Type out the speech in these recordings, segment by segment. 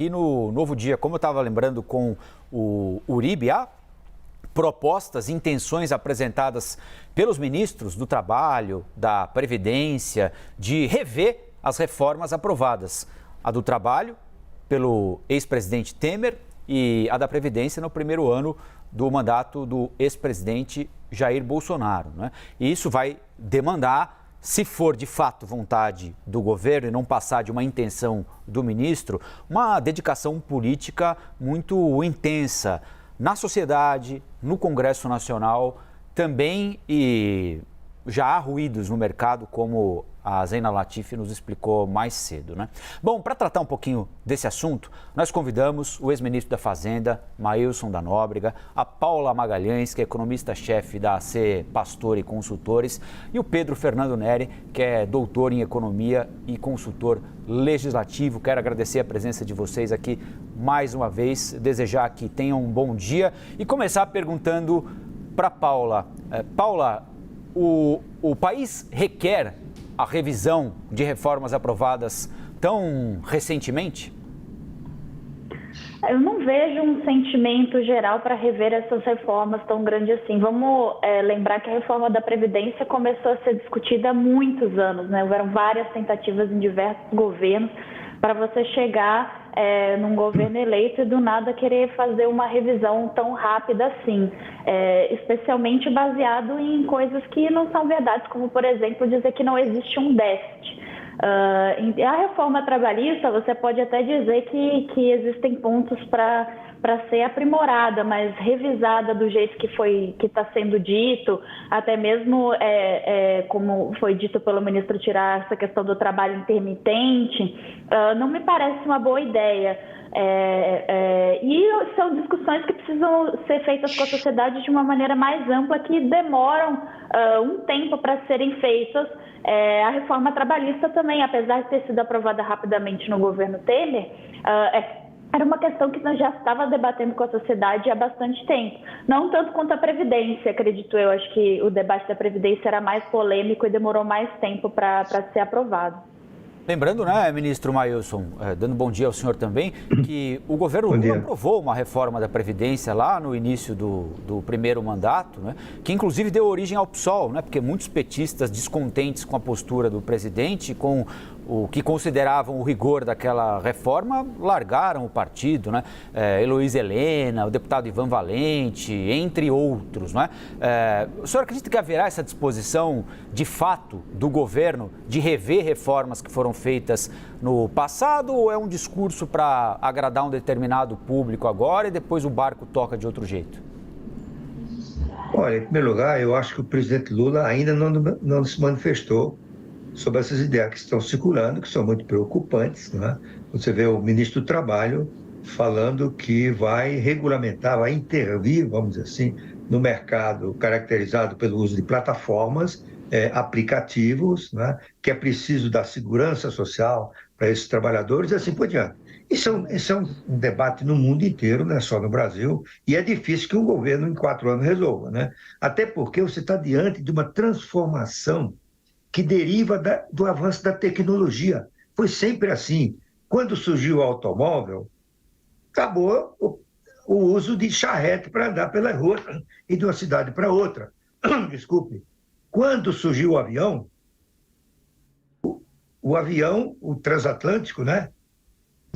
E no Novo Dia, como eu estava lembrando com o Uribe, há propostas, intenções apresentadas pelos ministros do Trabalho, da Previdência, de rever as reformas aprovadas. A do Trabalho, pelo ex-presidente Temer, e a da Previdência no primeiro ano do mandato do ex-presidente Jair Bolsonaro, né? E isso vai demandar, se for de fato vontade do governo e não passar de uma intenção do ministro, uma dedicação política muito intensa na sociedade, no Congresso Nacional também, e já há ruídos no mercado, como a Zeina Latifi nos explicou mais cedo, né? Bom, para tratar um pouquinho desse assunto, nós convidamos o ex-ministro da Fazenda, Maílson da Nóbrega, a Paula Magalhães, que é economista-chefe da AC Pastor e Consultores, e o Pedro Fernando Neri, que é doutor em economia e consultor legislativo. Quero agradecer a presença de vocês aqui mais uma vez, desejar que tenham um bom dia e começar perguntando para Paula. Paula, o país requer a revisão de reformas aprovadas tão recentemente? Eu não vejo um sentimento geral para rever essas reformas tão grande assim. Vamos lembrar que a reforma da Previdência começou a ser discutida há muitos anos, né? Houveram várias tentativas em diversos governos para você chegar num governo eleito e do nada querer fazer uma revisão tão rápida assim, especialmente baseado em coisas que não são verdades, como, por exemplo, dizer que não existe um déficit. A reforma trabalhista, você pode até dizer que existem pontos para ser aprimorada, mas revisada do jeito que está sendo dito, até mesmo como foi dito pelo ministro, tirar essa questão do trabalho intermitente, não me parece uma boa ideia. E são discussões que precisam ser feitas com a sociedade de uma maneira mais ampla, que demoram um tempo para serem feitas. A reforma trabalhista também, apesar de ter sido aprovada rapidamente no governo Temer, era uma questão que nós já estava debatendo com a sociedade há bastante tempo. Não tanto quanto a Previdência, acredito eu. Acho que o debate da Previdência era mais polêmico e demorou mais tempo para ser aprovado. Lembrando, né, ministro Maílson, dando bom dia ao senhor também, que o governo Lula aprovou uma reforma da Previdência lá no início do primeiro mandato, né, que inclusive deu origem ao PSOL, né, porque muitos petistas descontentes com a postura do presidente, com o que consideravam o rigor daquela reforma, largaram o partido, né? Heloísa Helena, o deputado Ivan Valente, entre outros, né? O senhor acredita que haverá essa disposição, de fato, do governo de rever reformas que foram feitas no passado, ou é um discurso para agradar um determinado público agora e depois o barco toca de outro jeito? Olha, em primeiro lugar, eu acho que o presidente Lula ainda não se manifestou sobre essas ideias que estão circulando, que são muito preocupantes, né? Você vê o ministro do Trabalho falando que vai regulamentar, vai intervir, vamos dizer assim, no mercado caracterizado pelo uso de plataformas, aplicativos, né? Que é preciso dar segurança social para esses trabalhadores e assim por diante. Isso é um debate no mundo inteiro, não é só no Brasil, e é difícil que um governo em 4 anos resolva, né? Até porque você está diante de uma transformação que deriva do avanço da tecnologia. Foi sempre assim. Quando surgiu o automóvel, acabou o uso de charrete para andar pela rua e de uma cidade para outra. Desculpe. Quando surgiu o avião, o transatlântico, né,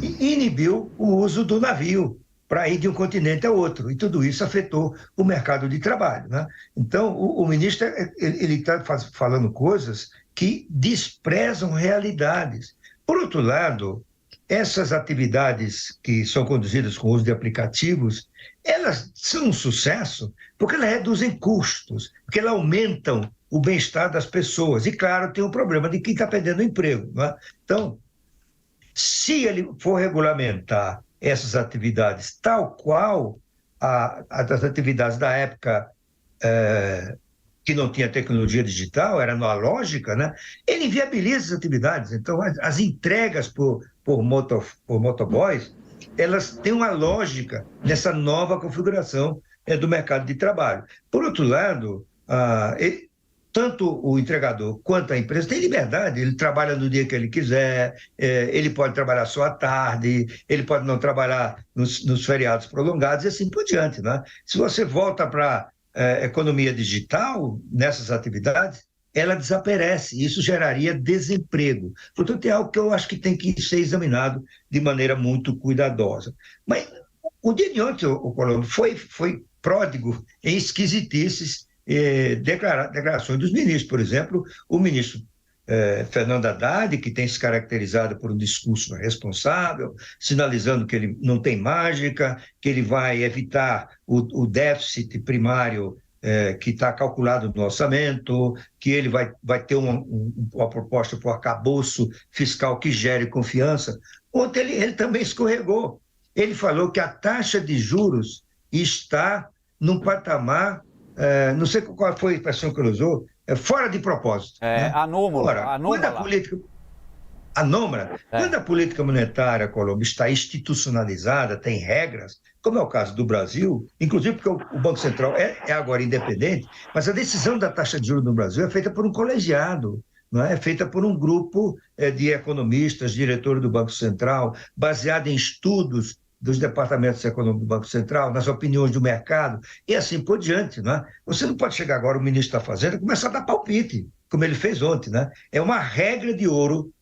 inibiu o uso do navio para ir de um continente a outro, e tudo isso afetou o mercado de trabalho, né? Então, o ministro ele está falando coisas que desprezam realidades. Por outro lado, essas atividades que são conduzidas com o uso de aplicativos, elas são um sucesso porque elas reduzem custos, porque elas aumentam o bem-estar das pessoas. E, claro, tem o problema de quem está perdendo emprego, né? Então, se ele for regulamentar essas atividades tal qual as atividades da época que não tinha tecnologia digital, era analógica, né? Ele inviabiliza as atividades. Então, as entregas por motoboys, elas têm uma lógica nessa nova configuração do mercado de trabalho. Por outro lado, tanto o entregador quanto a empresa tem liberdade, ele trabalha no dia que ele quiser, ele pode trabalhar só à tarde, ele pode não trabalhar nos feriados prolongados e assim por diante, né? Se você volta para a economia digital, nessas atividades, ela desaparece, isso geraria desemprego. Portanto, é algo que eu acho que tem que ser examinado de maneira muito cuidadosa. Mas o dia de ontem, o Colombo, foi pródigo em esquisitices, declarações dos ministros. Por exemplo, o ministro Fernando Haddad, que tem se caracterizado por um discurso responsável, sinalizando que ele não tem mágica, que ele vai evitar o déficit primário que está calculado no orçamento, que ele vai ter uma proposta para o arcabouço fiscal que gere confiança. Ontem ele também escorregou. Ele falou que a taxa de juros está num patamar, não sei qual foi a expressão que ele usou, fora de propósito. Né? Anômala. Anômala. Quando a política monetária, Colombo, está institucionalizada, tem regras, como é o caso do Brasil, inclusive porque o Banco Central é agora independente, mas a decisão da taxa de juros no Brasil é feita por um colegiado, não é? É feita por um grupo de economistas, diretores do Banco Central, baseado em estudos dos departamentos econômicos do Banco Central, nas opiniões do mercado, e assim por diante. Não é? Você não pode chegar agora, o ministro da Fazenda, e começar a dar palpite, como ele fez ontem. Né? É uma regra de ouro,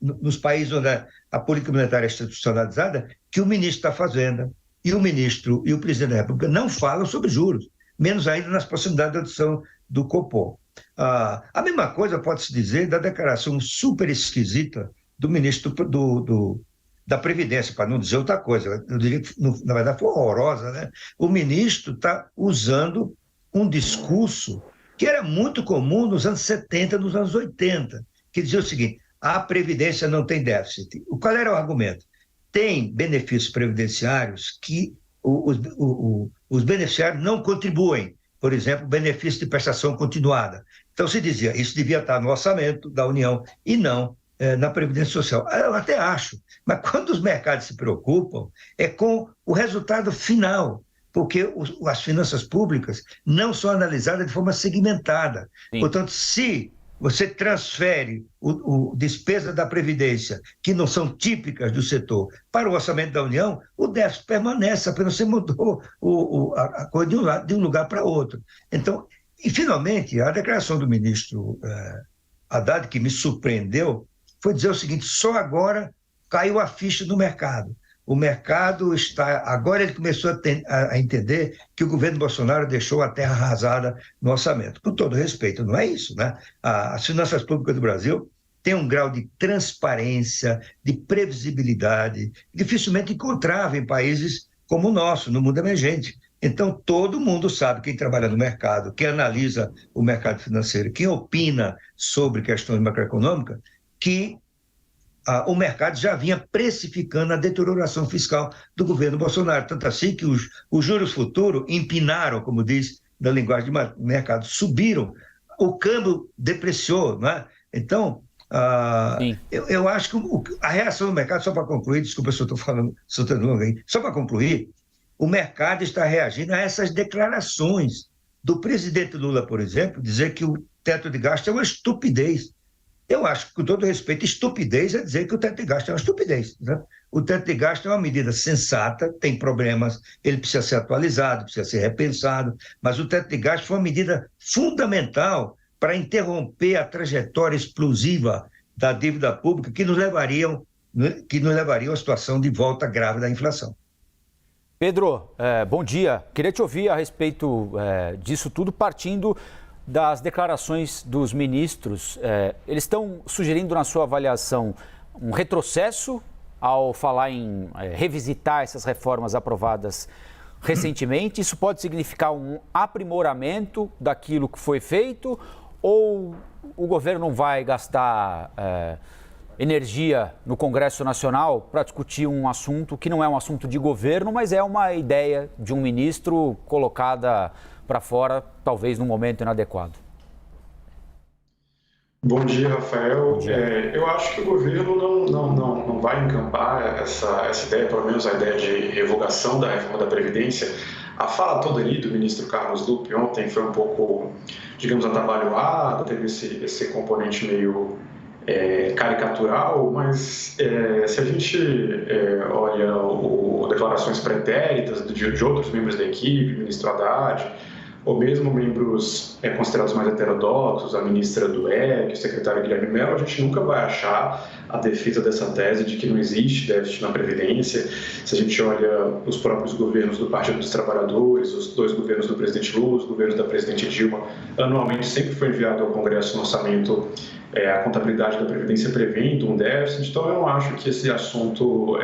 nos países onde a política monetária é institucionalizada, que o ministro da Fazenda e o ministro e o presidente da República não falam sobre juros, menos ainda nas possibilidades de adoção do Copom. A mesma coisa pode-se dizer da declaração super esquisita do ministro da Previdência, para não dizer outra coisa. Eu diria que, na verdade, foi horrorosa. Né? O ministro está usando um discurso que era muito comum nos anos 70, nos anos 80, que dizia o seguinte: a Previdência não tem déficit. Qual era o argumento? Tem benefícios previdenciários que os beneficiários não contribuem. Por exemplo, benefício de prestação continuada. Então, se dizia, isso devia estar no orçamento da União e não na Previdência Social. Eu até acho, mas quando os mercados se preocupam, é com o resultado final, porque as finanças públicas não são analisadas de forma segmentada. Sim. Portanto, se você transfere despesa da Previdência, que não são típicas do setor, para o orçamento da União, o déficit permanece, apenas você mudou a coisa de um lugar para outro. Então, e finalmente, a declaração do ministro Haddad, que me surpreendeu, foi dizer o seguinte: só agora caiu a ficha do mercado. O mercado está... Agora ele começou a entender que o governo Bolsonaro deixou a terra arrasada no orçamento. Com todo respeito, não é isso, né? As finanças públicas do Brasil têm um grau de transparência, de previsibilidade, dificilmente encontrável em países como o nosso, no mundo emergente. Então, todo mundo sabe, quem trabalha no mercado, quem analisa o mercado financeiro, quem opina sobre questões macroeconômicas, que o mercado já vinha precificando a deterioração fiscal do governo Bolsonaro. Tanto assim que os juros futuros empinaram, como diz na linguagem de mercado, subiram, o câmbio depreciou. Não é? Então, eu acho que a reação do mercado, só para concluir, desculpa se eu estou falando, se eu estou longo aí, só para concluir, o mercado está reagindo a essas declarações do presidente Lula, por exemplo, dizer que o teto de gasto é uma estupidez. Eu acho que, com todo respeito, estupidez é dizer que o teto de gasto é uma estupidez. Né? O teto de gasto é uma medida sensata, tem problemas, ele precisa ser atualizado, precisa ser repensado, mas o teto de gasto foi uma medida fundamental para interromper a trajetória explosiva da dívida pública que nos levariam à situação de volta grave da inflação. Pedro, bom dia. Queria te ouvir a respeito disso tudo, partindo das declarações dos ministros. Eles estão sugerindo, na sua avaliação, um retrocesso ao falar em revisitar essas reformas aprovadas recentemente. Isso pode significar um aprimoramento daquilo que foi feito, ou o governo não vai gastar energia no Congresso Nacional para discutir um assunto que não é um assunto de governo, mas é uma ideia de um ministro colocada para fora, talvez num momento inadequado? Bom dia, Rafael. Eu acho que o governo não vai encampar essa ideia, pelo menos a ideia de revogação da reforma da Previdência, A fala toda ali do ministro Carlos Lupe ontem foi um pouco, digamos, atabalhoada, teve esse componente meio caricatural, mas se a gente olha declarações pretéritas de outros membros da equipe, ministro Haddad, ou mesmo membros considerados mais heterodoxos, a ministra do EG, o secretário Guilherme Mello, a gente nunca vai achar a defesa dessa tese de que não existe déficit na Previdência. Se a gente olha os próprios governos do Partido dos Trabalhadores, os 2 governos do presidente Lula, os governos da presidente Dilma, anualmente sempre foi enviado ao Congresso no orçamento a contabilidade da Previdência prevendo um déficit. Então, eu não acho que esse assunto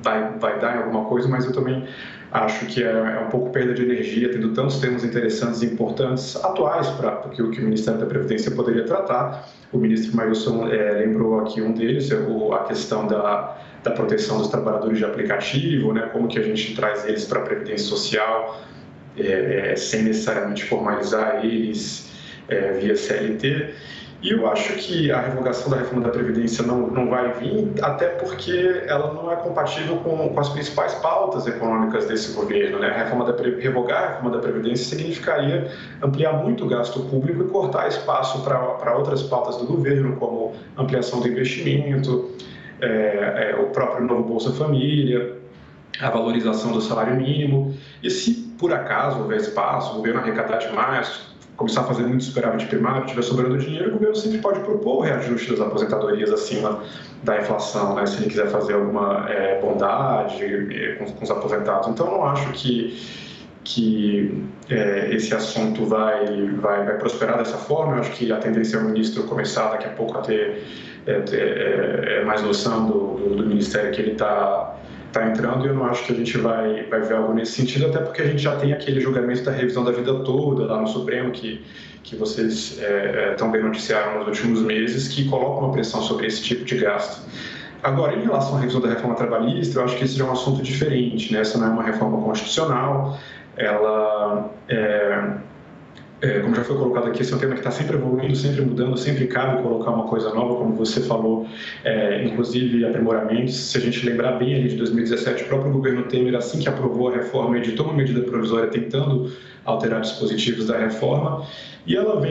vai dar em alguma coisa, mas eu também acho que é um pouco perda de energia, tendo tantos temas interessantes e importantes, atuais, para que o Ministério da Previdência poderia tratar. O ministro Mailson lembrou aqui um deles, a questão da proteção dos trabalhadores de aplicativo, né, como que a gente traz eles para a Previdência Social sem necessariamente formalizar eles via CLT. E eu acho que a revogação da reforma da Previdência não vai vir, até porque ela não é compatível com as principais pautas econômicas desse governo, né? Revogar a reforma da Previdência significaria ampliar muito o gasto público e cortar espaço para outras pautas do governo, como ampliação do investimento, o próprio novo Bolsa Família, a valorização do salário mínimo. E se, por acaso, houver espaço, o governo arrecadar demais, começar a fazer muito superávit primário, estiver sobrando dinheiro, o governo sempre pode propor o reajuste das aposentadorias acima da inflação, né? Se ele quiser fazer alguma bondade com os aposentados. Então, eu não acho que esse assunto vai prosperar dessa forma. Eu acho que a tendência é o ministro começar daqui a pouco a ter mais noção do ministério que ele está entrando, e eu não acho que a gente vai ver algo nesse sentido, até porque a gente já tem aquele julgamento da revisão da vida toda lá no Supremo, que vocês também noticiaram nos últimos meses, que coloca uma pressão sobre esse tipo de gasto. Agora, em relação à revisão da reforma trabalhista, eu acho que esse já é um assunto diferente, né? Essa não é uma reforma constitucional, ela como já foi colocado aqui, esse é um tema que está sempre evoluindo, sempre mudando, sempre cabe colocar uma coisa nova, como você falou, inclusive aprimoramentos. Se a gente lembrar bem ali de 2017, o próprio governo Temer, assim que aprovou a reforma, editou uma medida provisória tentando alterar dispositivos da reforma, e ela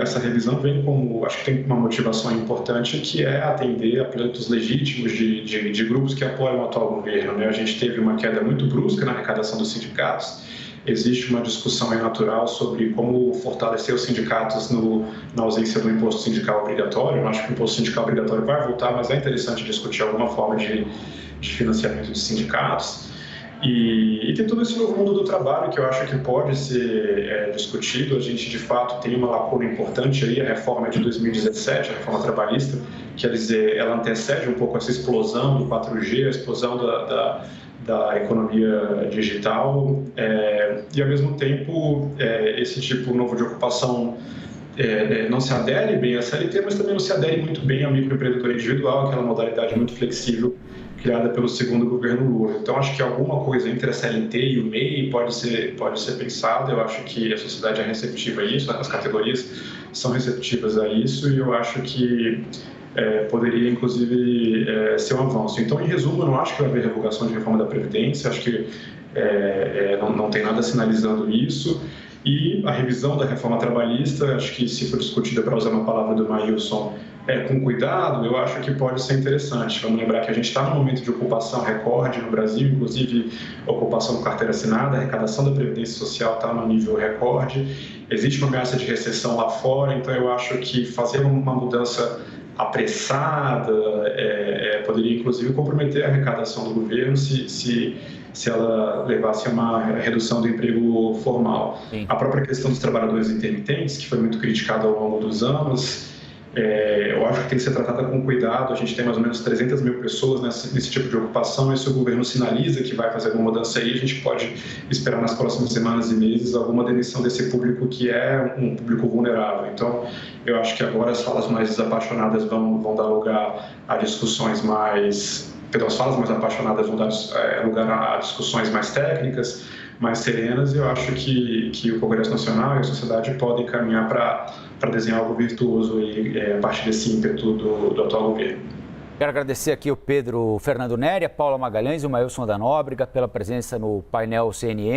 essa revisão vem como, acho que tem uma motivação importante, que é atender a pleitos legítimos de grupos que apoiam o atual governo, né? A gente teve uma queda muito brusca na arrecadação dos sindicatos. Existe uma discussão natural sobre como fortalecer os sindicatos na ausência do imposto sindical obrigatório. Eu acho que o imposto sindical obrigatório vai voltar, mas é interessante discutir alguma forma de financiamento de sindicatos. E tem todo esse novo mundo do trabalho que eu acho que pode ser discutido. A gente, de fato, tem uma lacuna importante aí, a reforma de 2017, a reforma trabalhista, quer dizer, ela antecede um pouco essa explosão do 4G, a explosão da economia digital, e ao mesmo tempo esse tipo novo de ocupação não se adere bem à CLT, mas também não se adere muito bem ao microempreendedor individual, aquela modalidade muito flexível criada pelo segundo governo Lula. Então, acho que alguma coisa entre a CLT e o MEI pode ser pensada. Eu acho que a sociedade é receptiva a isso, as categorias são receptivas a isso, e eu acho que poderia, inclusive, ser um avanço. Então, em resumo, eu não acho que vai haver revogação de reforma da Previdência, acho que não tem nada sinalizando isso. E a revisão da reforma trabalhista, acho que, se for discutida, para usar uma palavra do Mailson, com cuidado, eu acho que pode ser interessante. Vamos lembrar que a gente está num momento de ocupação recorde no Brasil, inclusive ocupação com carteira assinada, a arrecadação da Previdência Social está no nível recorde, existe uma ameaça de recessão lá fora, então eu acho que fazer uma mudança apressada poderia, inclusive, comprometer a arrecadação do governo se ela levasse a uma redução do emprego formal. Sim. A própria questão dos trabalhadores intermitentes, que foi muito criticada ao longo dos anos, eu acho que tem que ser tratada com cuidado. A gente tem mais ou menos 300 mil pessoas nesse tipo de ocupação, e se o governo sinaliza que vai fazer alguma mudança aí, a gente pode esperar nas próximas semanas e meses alguma demissão desse público, que é um público vulnerável. Então, eu acho que agora as falas mais desapaixonadas vão dar lugar a discussões mais... Perdão, as falas mais apaixonadas vão dar lugar a discussões mais técnicas, mais serenas, e eu acho que o Congresso Nacional e a sociedade podem caminhar para desenhar algo virtuoso a partir desse ímpeto do atual governo. Quero agradecer aqui o Pedro Fernando Neri, a Paula Magalhães e o Mailson da Nóbrega pela presença no painel CNN.